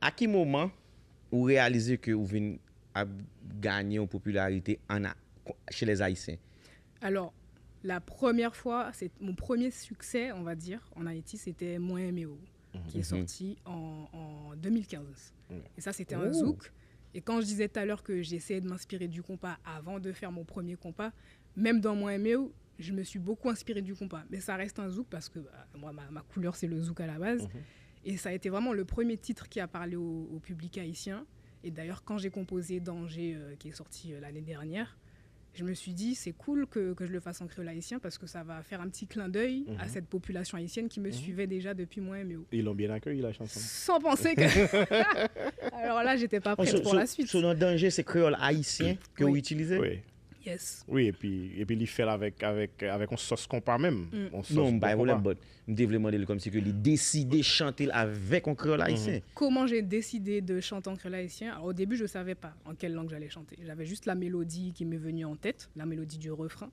À quel moment vous réalisez que vous venez à gagner en popularité chez les Haïtiens? Alors, la première fois, c'est mon premier succès, on va dire, en Haïti, c'était Moi Méo, qui est sorti en 2015. Et ça, c'était un zouk. Et quand je disais tout à l'heure que j'essayais de m'inspirer du compas avant de faire mon premier compas, même dans Moi Méo, je me suis beaucoup inspirée du compas. Mais ça reste un zouk parce que moi, ma couleur, c'est le zouk à la base. Et ça a été vraiment le premier titre qui a parlé au public haïtien. Et d'ailleurs, quand j'ai composé Danger, qui est sorti l'année dernière, je me suis dit, c'est cool que je le fasse en créole haïtien parce que ça va faire un petit clin d'œil à cette population haïtienne qui me suivait déjà depuis Moi Méo. Ils l'ont bien accueilli, la chanson. Sans penser que... Alors là, j'étais pas prête pour la suite. Son danger, c'est créole haïtien que vous utilisez? Oui. Yes. Oui, et puis il fait avec une sauce compas même. Non, pas problème, mais je demander comme si que il décidé chanter avec un créole haïtien. Comment j'ai décidé de chanter en créole haïtien? Alors, au début, je savais pas en quelle langue j'allais chanter. J'avais juste la mélodie qui m'est venue en tête, la mélodie du refrain.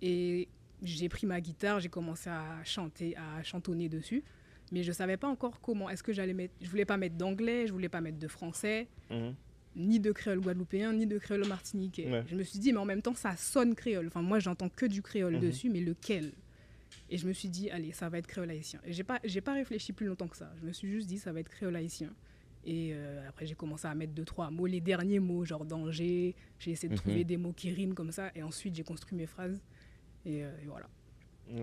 Et j'ai pris ma guitare, j'ai commencé à chanter, à chantonner dessus. Mais je savais pas encore comment. Est-ce que j'allais mettre... Je voulais pas mettre d'anglais, je voulais pas mettre de français. Ni de créole guadeloupéen, ni de créole martiniquais. Ouais. Je me suis dit, mais en même temps, ça sonne créole. Enfin, moi, j'entends que du créole dessus, mais lequel? Et je me suis dit, allez, ça va être créole haïtien. Et j'ai pas réfléchi plus longtemps que ça. Je me suis juste dit, ça va être créole haïtien. Et après, j'ai commencé à mettre 2-3 mots, les derniers mots, genre danger. J'ai essayé de trouver des mots qui riment comme ça. Et ensuite, j'ai construit mes phrases. Et voilà.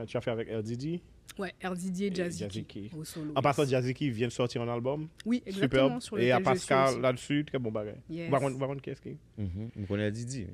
Tu as fait avec RDD? Ouais, RDD et Jazzy au solo. En passant, Jazzy vient de sortir un album. Oui, exactement. Superbe. Et à Pascal là-dessus, très bon bagage. Yes. Par contre, qu'est-ce qu'il On connaît RDD.